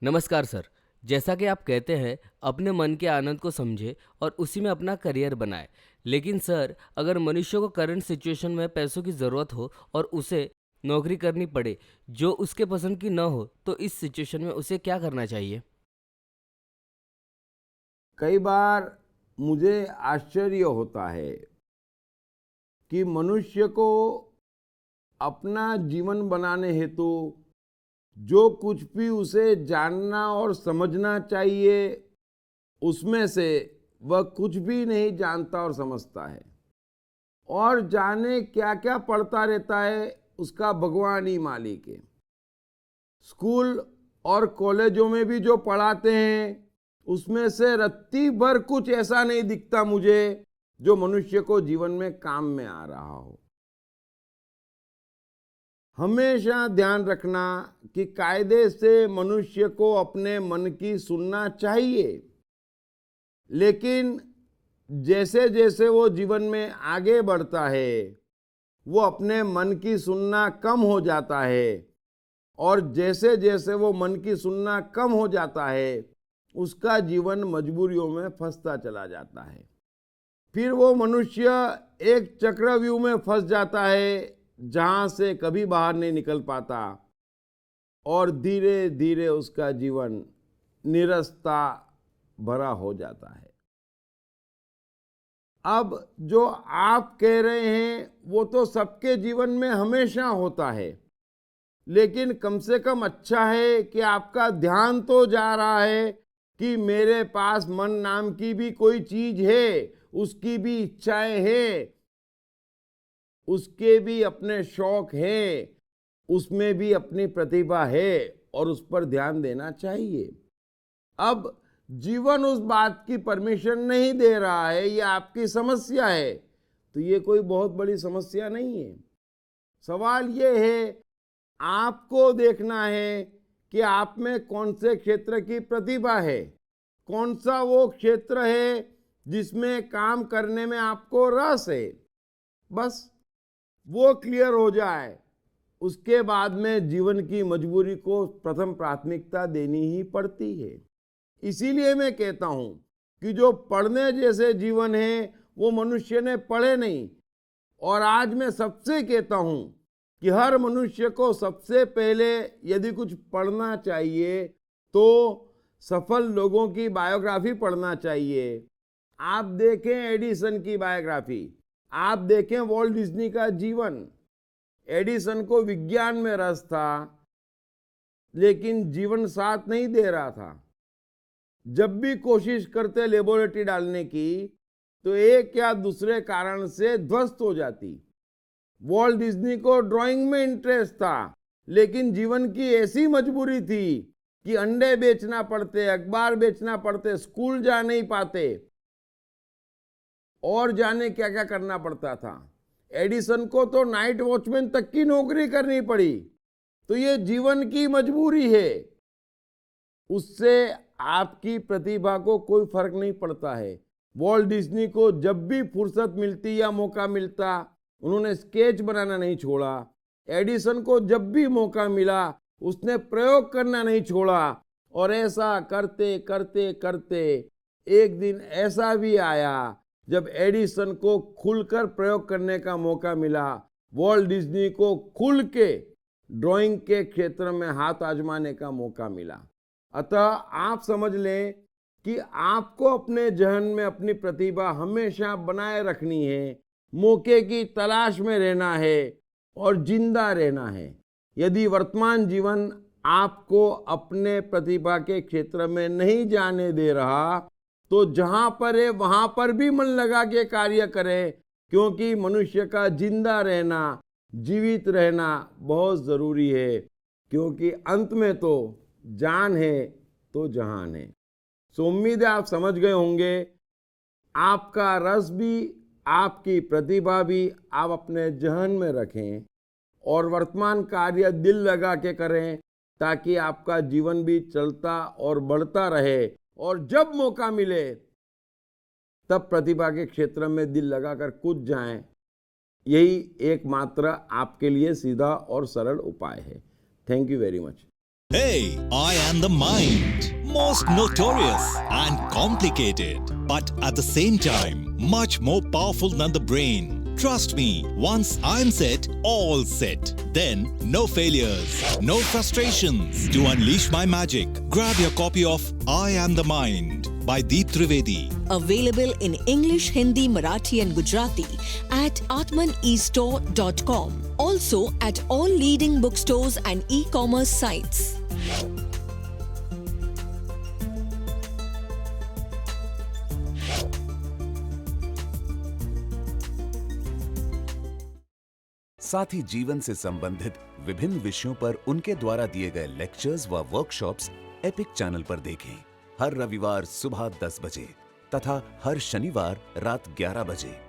नमस्कार सर। जैसा कि आप कहते हैं, अपने मन के आनंद को समझे और उसी में अपना करियर बनाए। लेकिन सर, अगर मनुष्य को करंट सिचुएशन में पैसों की ज़रूरत हो और उसे नौकरी करनी पड़े जो उसके पसंद की न हो, तो इस सिचुएशन में उसे क्या करना चाहिए? कई बार मुझे आश्चर्य होता है कि मनुष्य को अपना जीवन बनाने हेतु जो कुछ भी उसे जानना और समझना चाहिए, उसमें से वह कुछ भी नहीं जानता और समझता है। और जाने क्या क्या पढ़ता रहता है, उसका भगवान ही मालिक है। स्कूल और कॉलेजों में भी जो पढ़ाते हैं, उसमें से रत्ती भर कुछ ऐसा नहीं दिखता मुझे जो मनुष्य को जीवन में काम में आ रहा हो। हमेशा ध्यान रखना कि कायदे से मनुष्य को अपने मन की सुनना चाहिए, लेकिन जैसे जैसे वो जीवन में आगे बढ़ता है, वो अपने मन की सुनना कम हो जाता है। और जैसे जैसे वो मन की सुनना कम हो जाता है, उसका जीवन मजबूरियों में फंसता चला जाता है। फिर वो मनुष्य एक चक्रव्यूह में फंस जाता है, जहां से कभी बाहर नहीं निकल पाता, और धीरे धीरे उसका जीवन निरस्ता भरा हो जाता है। अब जो आप कह रहे हैं, वो तो सबके जीवन में हमेशा होता है, लेकिन कम से कम अच्छा है कि आपका ध्यान तो जा रहा है कि मेरे पास मन नाम की भी कोई चीज है, उसकी भी इच्छाएं हैं, उसके भी अपने शौक हैं, उसमें भी अपनी प्रतिभा है, और उस पर ध्यान देना चाहिए। अब जीवन उस बात की परमिशन नहीं दे रहा है, ये आपकी समस्या है, तो ये कोई बहुत बड़ी समस्या नहीं है। सवाल ये है, आपको देखना है कि आप में कौन से क्षेत्र की प्रतिभा है, कौन सा वो क्षेत्र है जिसमें काम करने में आपको रस है। बस वो क्लियर हो जाए, उसके बाद में जीवन की मजबूरी को प्रथम प्राथमिकता देनी ही पड़ती है। इसीलिए मैं कहता हूं कि जो पढ़ने जैसे जीवन है, वो मनुष्य ने पढ़े नहीं। और आज मैं सबसे कहता हूं कि हर मनुष्य को सबसे पहले यदि कुछ पढ़ना चाहिए, तो सफल लोगों की बायोग्राफी पढ़ना चाहिए। आप देखें एडिसन की बायोग्राफी, आप देखें वॉल्ट डिज्नी का जीवन। एडिसन को विज्ञान में रस था, लेकिन जीवन साथ नहीं दे रहा था। जब भी कोशिश करते लेबोरेटरी डालने की, तो एक या दूसरे कारण से ध्वस्त हो जाती। वॉल्ट डिज्नी को ड्राइंग में इंटरेस्ट था, लेकिन जीवन की ऐसी मजबूरी थी कि अंडे बेचना पड़ते, अखबार बेचना पड़ते, स्कूल जा नहीं पाते, और जाने क्या क्या करना पड़ता था। एडिसन को तो नाइट वॉचमैन तक की नौकरी करनी पड़ी। तो ये जीवन की मजबूरी है, उससे आपकी प्रतिभा को कोई फर्क नहीं पड़ता है। वॉल्ट डिज्नी को जब भी फुर्सत मिलती या मौका मिलता, उन्होंने स्केच बनाना नहीं छोड़ा। एडिसन को जब भी मौका मिला, उसने प्रयोग करना नहीं छोड़ा। और ऐसा करते करते करते एक दिन ऐसा भी आया जब एडिसन को खुलकर प्रयोग करने का मौका मिला। वॉल्ट डिज्नी को खुल के ड्राइंग के क्षेत्र में हाथ आजमाने का मौका मिला। अतः आप समझ लें कि आपको अपने जहन में अपनी प्रतिभा हमेशा बनाए रखनी है, मौके की तलाश में रहना है और जिंदा रहना है। यदि वर्तमान जीवन आपको अपने प्रतिभा के क्षेत्र में नहीं जाने दे रहा, तो जहां पर है वहां पर भी मन लगा के कार्य करें, क्योंकि मनुष्य का जिंदा रहना, जीवित रहना बहुत जरूरी है। क्योंकि अंत में तो जान है तो जहान है। सो उम्मीद है आप समझ गए होंगे। आपका रस भी, आपकी प्रतिभा भी आप अपने जहन में रखें और वर्तमान कार्य दिल लगा के करें, ताकि आपका जीवन भी चलता और बढ़ता रहे। और जब मौका मिले, तब प्रतिभा के क्षेत्र में दिल लगाकर कूद जाएं। यही एकमात्र आपके लिए सीधा और सरल उपाय है। Thank you very much. Hey, I am the mind. Most notorious and complicated, but at the same time, much more powerful than the brain. Trust me, once I'm set, all set. Then, no failures, no frustrations. To unleash my magic, grab your copy of I Am the Mind by Deep Trivedi. Available in English, Hindi, Marathi and Gujarati at atmanestore.com. Also at all leading bookstores and e-commerce sites. साथ ही जीवन से संबंधित विभिन्न विषयों पर उनके द्वारा दिए गए लेक्चर्स व वर्कशॉप्स एपिक चैनल पर देखें। हर रविवार सुबह 10 बजे तथा हर शनिवार रात 11 बजे।